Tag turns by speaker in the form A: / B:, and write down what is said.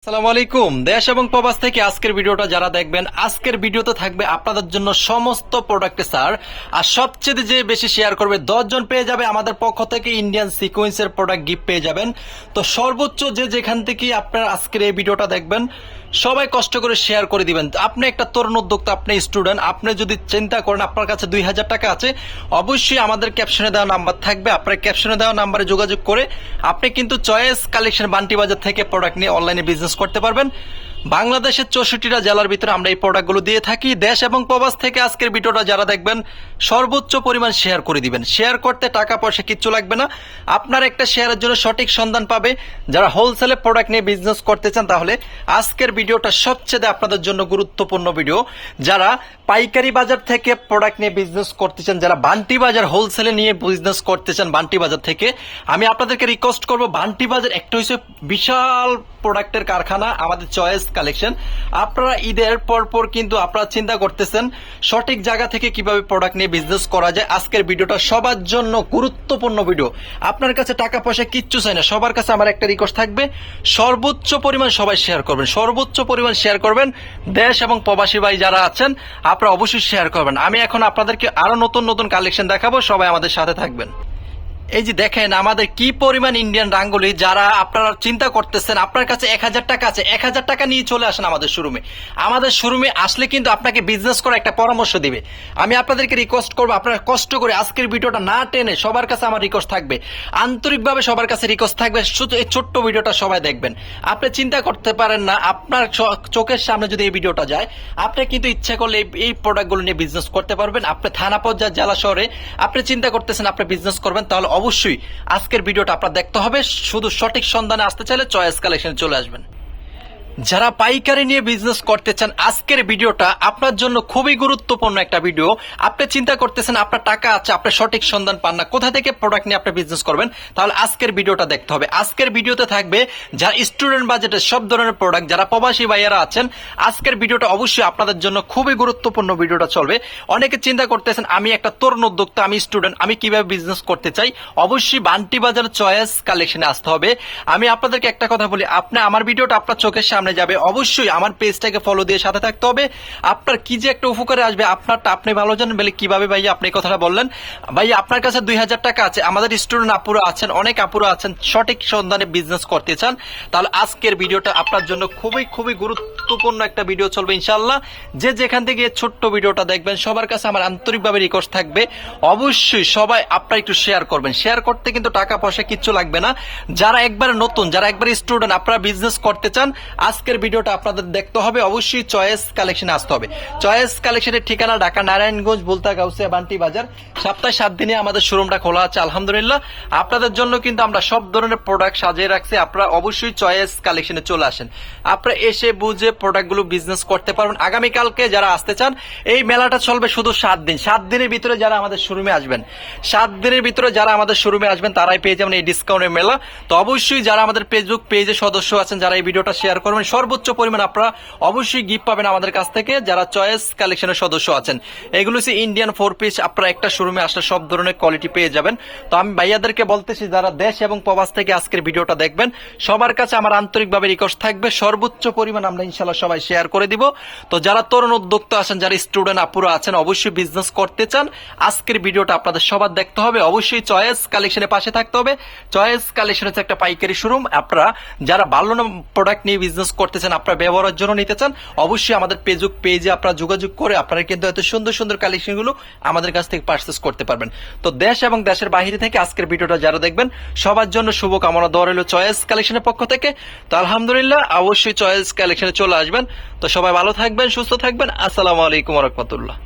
A: আসসালামু আলাইকুম। দেশ এবং প্রবাস থেকে আজকের ভিডিওটা যারা দেখবেন, আজকের ভিডিওতে থাকবে আপনাদের জন্য সমস্ত প্রোডাক্টে স্যার, আর সবচেয়ে যে বেশি শেয়ার করবে 10 জন পেয়ে যাবে আমাদের পক্ষ থেকে ইন্ডিয়ান সিকোয়েন্সের প্রোডাক্ট গিফট পেয়ে যাবেন। তো সর্বোচ্চ যে যেখান থেকে আপনার আজকের এই ভিডিওটা দেখবেন সবাই কষ্ট করে শেয়ার করে দিবেন। আপনি একটা তরুণ উদ্যোক্তা, আপনি স্টুডেন্ট, আপনি যদি চিন্তা করেন আপনার কাছে 2000 টাকা আছে, অবশ্যই আমাদের ক্যাপশনে দেওয়া নাম্বার থাকবে, আপনার ক্যাপশনে দেওয়া নাম্বারে যোগাযোগ করে আপনি কিন্তু চয়েস কালেকশন বান্টি বাজার থেকে প্রোডাক্ট নিয়ে অনলাইনে বিজনেস করতে পারবেন। বাংলাদেশের 64টা জেলার ভিতরে আমরা এই প্রোডাক্টগুলো দিয়ে থাকি। দেশ এবং প্রবাস থেকে আজকের ভিডিওটা যারা দেখবেন সর্বোচ্চ পরিমাণ শেয়ার করে দিবেন। শেয়ার করতে টাকা পয়সা কিচ্ছু লাগবে না, আপনার একটা শেয়ারের জন্য সঠিক সন্ধান পাবে। যারা হোলসেলে প্রোডাক্ট নিয়ে বিজনেস করতে চান তাহলে আজকের ভিডিওটা সবচেয়ে আপনাদের জন্য গুরুত্বপূর্ণ ভিডিও। যারা পাইকারি বাজার থেকে প্রোডাক্ট নিয়ে বিজনেস করতে চান, যারা বান্টি বাজার হোলসেলে নিয়ে বিজনেস করতে চান বান্টি বাজার থেকে, আমি আপনাদেরকে রিকোয়েস্ট করব, বান্টি বাজার একটা হচ্ছে বিশাল প্রোডাক্টের কারখানা, আমাদের চয়েস কালেকশন। আপনারা ঈদের পরপর কিন্তু আপনারা চিন্তা করতেছেন সঠিক জায়গা থেকে কিভাবে প্রোডাক্ট নিয়ে বিজনেস করা যায়। আজকের ভিডিওটা সবার জন্য গুরুত্বপূর্ণ ভিডিও। আপনার কাছে টাকা পয়সা কিচ্ছু চাই না, সবার কাছে আমার একটা রিকোয়েস্ট থাকবে, সর্বোচ্চ পরিমাণ সবাই শেয়ার করবেন, সর্বোচ্চ পরিমাণ শেয়ার করবেন। দেশ এবং প্রবাসী ভাই যারা আছেন আপনারা অবশ্যই শেয়ার করবেন। আমি এখন আপনাদেরকে আরো নতুন নতুন কালেকশন দেখাবো, সবাই আমাদের সাথে থাকবেন। এই যে দেখেন আমাদের কি পরিমাণ ইন্ডিয়ান রাঙ্গুলি। যারা আপনারা চিন্তা করতেছেন আপনার কাছে 1000 টাকা আছে, 1000 টাকা নিয়ে চলে আসেন আমাদের শোরুমে। আমাদের শোরুমে আসলে কিন্তু আপনাকে বিজনেস করার একটা পরামর্শ দিবে। আমি আপনাদেরকে রিকোয়েস্ট করবো, আপনারা কষ্ট করে আজকের ভিডিওটা না টেনে, সবার কাছে আমার রিকোয়েস্ট থাকবে, আন্তরিকভাবে সবার কাছে রিকোয়েস্ট থাকবে, শুধু এই ছোট্ট ভিডিওটা সবাই দেখবেন। আপনি চিন্তা করতে পারেন না, আপনার চোখের সামনে যদি এই ভিডিওটা যায়, আপনি কিন্তু ইচ্ছা করলে এই প্রোডাক্টগুলো নিয়ে বিজনেস করতে পারবেন। আপনি থানা পর্যায়ে, জেলা শহরে আপনি চিন্তা করতেছেন আপনি বিজনেস করবেন, তাহলে অবশ্যই আজকের ভিডিওটা আপনার দেখতে হবে। শুধু সঠিক সন্ধানে আসতে চাইলে চয়েস কালেকশনে চলে আসবেন। যারা পাইকারি নিয়ে বিজনেস করতে চান, আজকের ভিডিওটা আপনার জন্য খুবই গুরুত্বপূর্ণ একটা ভিডিও। আপনি চিন্তা করতেছেন আপনার টাকা আছে, আপনি সঠিক সন্ধান পান না, কোথা থেকে প্রোডাক্ট নিয়ে আপনি বিজনেস করবেন, তাহলে আজকের ভিডিওটা দেখতে হবে। আজকের ভিডিওতে থাকবে যারা স্টুডেন্ট বাজেটের সব ধরনের প্রোডাক্ট, যারা প্রবাসী ভাইয়ারা আছেন, আজকের ভিডিওটা অবশ্যই আপনাদের জন্য খুবই গুরুত্বপূর্ণ ভিডিওটা চলবে। অনেকে চিন্তা করতেছেন আমি একটা তরুণ উদ্যোক্তা, আমি স্টুডেন্ট, আমি কিভাবে বিজনেস করতে চাই, অবশ্যই বান্টি বাজার চয়েস কালেকশনে আসতে হবে। আমি আপনাদেরকে একটা কথা বলি, আপনি আমার ভিডিওটা আপনার চোখের সামনে যাবে, অবশ্যই আমার পেজটাকে ফলো দিয়ে সাথে থাকতে হবে। আপনার কি যে একটা উপকারে আসবে আপনারটা আপনি ভালো জানেন। বলে কিভাবে ভাইয়া আপনি কথাটা বললেন? ভাইয়া আপনার কাছে 2000 টাকা আছে, আমাদের স্টুডেন্ট আপুরা আছেন, অনেক আপুরা আছেন, সঠিক সন্ধানে বিজনেস করতে চান, তাহলে আজকের ভিডিওটা আপনার জন্য খুবই খুবই গুরুত্বপূর্ণ একটা ভিডিও চলবে ইনশাআল্লাহ। যে যেখান থেকে ছোট্ট ভিডিওটা দেখবেন সবার কাছে আমার আন্তরিকভাবে রিকোয়েস্ট থাকবে, অবশ্যই সবাই আপনারা একটু শেয়ার করবেন। শেয়ার করতে কিন্তু টাকা পয়সা কিচ্ছু লাগবে না। যারা একবার নতুন, যারা একবার স্টুডেন্ট, আপনারা বিজনেস করতে চান, আজকের ভিডিওটা আপনাদের দেখতে হবে, অবশ্যই চয়েস কালেকশনে আসতে হবে। চয়েস কালেকশনের ঠিকানা ঢাকা নারায়ণগঞ্জ, বুলতা গাউসিয়া, বান্টি বাজার। সপ্তাহে 7 দিনে আমাদের শোরুমটা খোলা আছে আলহামদুলিল্লাহ। আপনাদের জন্য কিন্তু আমরা সব ধরনের প্রোডাক্ট সাজিয়ে রাখছি, আপনারা অবশ্যই চয়েস কালেকশনে চলে আসেন। আপনারা এসে বুঝে প্রোডাক্টগুলো বিজনেস করতে পারবেন। আগামীকালকে যারা আসতে চান, এই মেলাটা চলবে শুধু 7 দিন। 7 দিনের ভিতরে যারা আমাদের শোরুমে আসবেন, 7 দিনের ভিতরে যারা আমাদের শোরুমে আসবেন তারাই পেয়ে যাবেন এই ডিসকাউন্টের মেলা। তো অবশ্যই যারা আমাদের ফেসবুক পেজে সদস্য আছেন, যারা এই ভিডিওটা শেয়ার করবেন, সর্বোচ্চ পরিমাণ আপনারা অবশ্যই গিফট পাবেন আমাদের কাছ থেকে। যারা চয়েস কালেকশনের সদস্য আছেন, এগুলো হচ্ছে ইন্ডিয়ান 4 পিস, আপনারা একটা শোরুমে আসলে সব ধরনের কোয়ালিটি পেয়ে যাবেন। তো আমি ভাইয়াদেরকে বলতেছি, যারা দেশ এবং প্রবাস থেকে আজকের ভিডিওটা দেখবেন, সবার কাছে আমার আন্তরিকভাবে রিকোয়েস্ট থাকবে, সর্বোচ্চ পরিমাণ আমরা ইনশাআল্লাহ সবাই শেয়ার করে দিব। তো যারা তরুণ উদ্যোক্তা আছেন, যারা স্টুডেন্ট আপুরা আছেন, অবশ্যই বিজনেস করতে চান, আজকের ভিডিওটা আপনাদের সবার দেখতে হবে, অবশ্যই চয়েস কালেকশনের পাশে থাকতে হবে। চয়েস কালেকশন হচ্ছে একটা পাইকারি শোরুম। আপনারা যারা ভালো প্রোডাক্ট নিয়ে বিজনেস করতেছেন, আপনারা ব্যবহারের জন্য নিতে চান, অবশ্যই আমাদের ফেসবুক পেজে আপনারা যোগাযোগ করে আপনারা কিন্তু এত সুন্দর সুন্দর কালেকশনগুলো আমাদের কাছ থেকে পারচেজ করতে পারবেন। তো দেশ এবং দেশের বাইরে থেকে আজকের ভিডিওটা যারা দেখবেন সবার জন্য শুভকামনা দেওয়া রইল চয়েস কালেকশনের পক্ষ থেকে। তো আলহামদুলিল্লাহ, অবশ্যই চয়েস কালেকশনে চলে আসবেন। তো সবাই ভালো থাকবেন, সুস্থ থাকবেন। আসসালামু আলাইকুম ওয়া রাহমাতুল্লাহ।